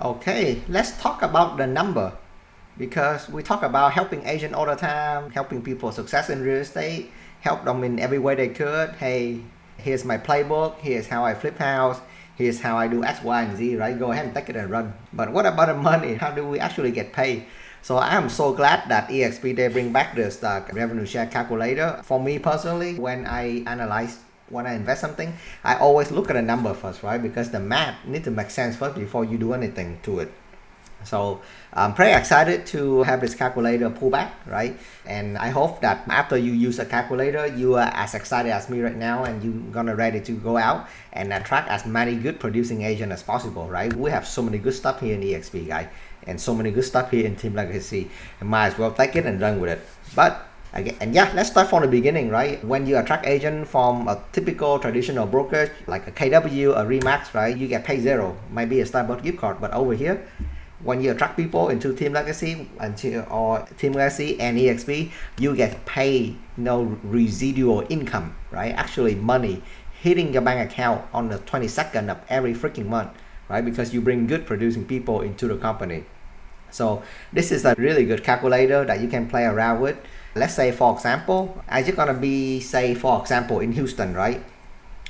Okay, let's talk about the number, because we talk about helping agent all the time, helping people success in real estate, help them in every way they could. Hey, here's my playbook, here's how I flip house, here's how I do X, Y, and Z, right? Go ahead and take it and run. But what about the money? How do we actually get paid? So I am so glad that eXp, they bring back this revenue share calculator. For me personally, when I invest something, I always look at the number first, right? Because the math need to make sense first before you do anything to it. So I'm pretty excited to have this calculator pull back, right? And I hope that after you use a calculator, you are as excited as me right now, and you're gonna ready to go out and attract as many good producing agents as possible, right? We have so many good stuff here in eXp, guys, and so many good stuff here in Team Legacy. And might as well take it and run with it. But again, and yeah, let's start from the beginning, right? When you attract agent from a typical traditional brokerage like a KW, a Remax, right? You get paid zero, might be a Starbucks gift card, but over here, when you attract people into Team Legacy and eXp, you get paid no residual income, right? Actually, money hitting your bank account on the 22nd of every freaking month, right? Because you bring good producing people into the company. So this is a really good calculator that you can play around with. Let's say, for example, I just gonna be say, for example, in Houston, right?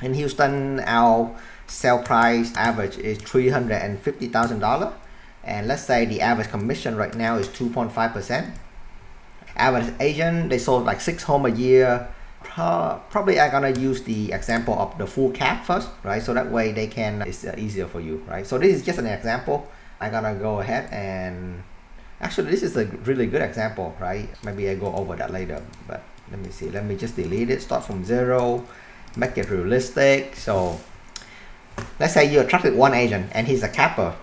In Houston, our sale price average is $350,000. And let's say the average commission right now is 2.5%. Average agent, they sold like 6 homes a year. Probably I'm gonna use the example of the full cap first, right? So that way they can, it's easier for you, right? So this is just an example. I'm gonna go ahead and, actually this is a really good example, right? Maybe I go over that later, but let me see. Let me just delete it, start from 0, make it realistic. So let's say you attracted one agent and he's a capper,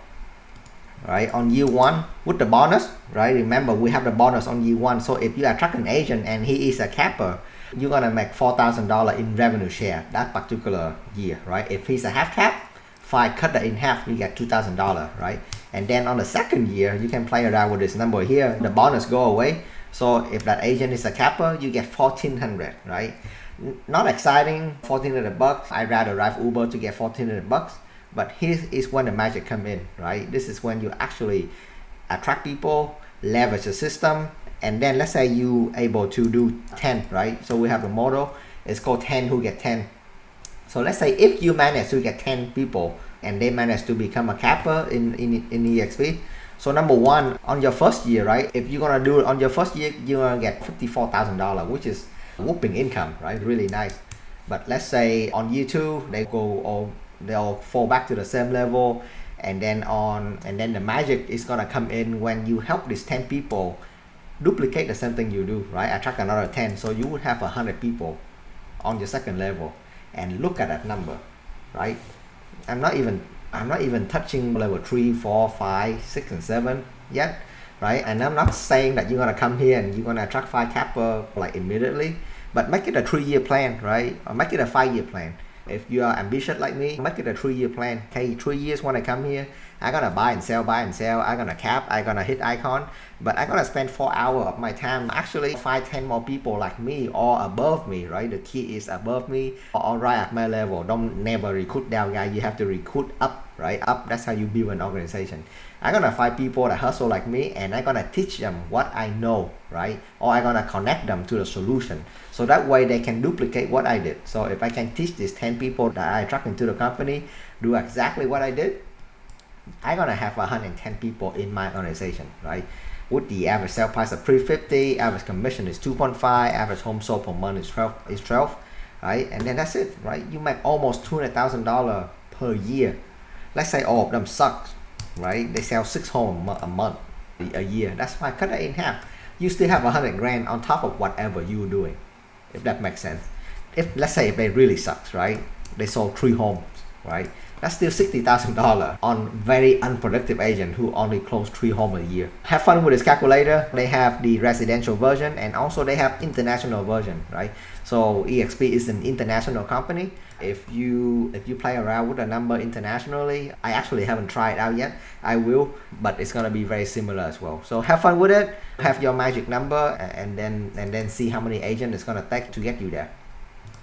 right, on year 1 with the bonus, right? Remember, we have the bonus on year 1. So if you attract an agent and he is a capper, you're gonna make $4,000 in revenue share that particular year, right? If he's a half cap, if I cut that in half, you get $2,000, right? And then on the second year, you can play around with this number here. The bonus go away. So if that agent is a capper, you get $1,400, right? Not exciting, $1,400. I'd rather drive Uber to get $1,400. But here is when the magic come in, right? This is when you actually attract people, leverage the system, and then let's say you able to do 10, right? So we have the model, it's called 10 who get 10. So let's say if you manage to get 10 people and they manage to become a capper in eXp. So number one, on your first year, right? If you're gonna do it on your first year, you're gonna get $54,000, which is whooping income, right? Really nice. But let's say on year 2, they'll fall back to the same level, and then the magic is gonna come in when you help these 10 people duplicate the same thing you do, right? Attract another 10, so you would have 100 people on your second level. And look at that number, right? I'm not even touching level 3, 4, 5, 6, and 7 yet, right? And I'm not saying that you're gonna come here and you're gonna attract 5 capper like immediately, but make it a 3-year plan, right? Or make it a 5-year plan. If you are ambitious like me, make it a 3-year plan. Okay, 3 years when I come here, I'm gonna buy and sell, I'm gonna cap, I'm gonna hit icon, but I'm gonna spend 4 hours of my time actually 5-10 more people like me or above me, right? The key is above me or right at my level. Don't never recruit down, guys. You have to recruit up, right? Up, that's how you build an organization. I'm gonna find people that hustle like me, and I'm gonna teach them what I know, right? Or I'm gonna connect them to the solution, so that way they can duplicate what I did. So if I can teach these 10 people that I attract into the company do exactly what I did, I'm gonna have 110 people in my organization, right? With the average sale price of $350, average commission is 2.5, average home sold per month is 12, right? And then that's it, right? You make almost $200,000 per year. Let's say all of them sucks, right? They sell 6 homes a month, a year. That's fine. Cut that in half. You still have 100 grand on top of whatever you're doing, if that makes sense. If let's say if they really sucks, right? They sold 3 homes, right? That's still $60,000 on very unproductive agent who only close 3 homes a year. Have fun with this calculator. They have the residential version, and also they have international version, right? So eXp is an international company. If you play around with a number internationally, I actually haven't tried it out yet. I will, but it's gonna be very similar as well. So have fun with it. Have your magic number, and then see how many agents it's gonna take to get you there.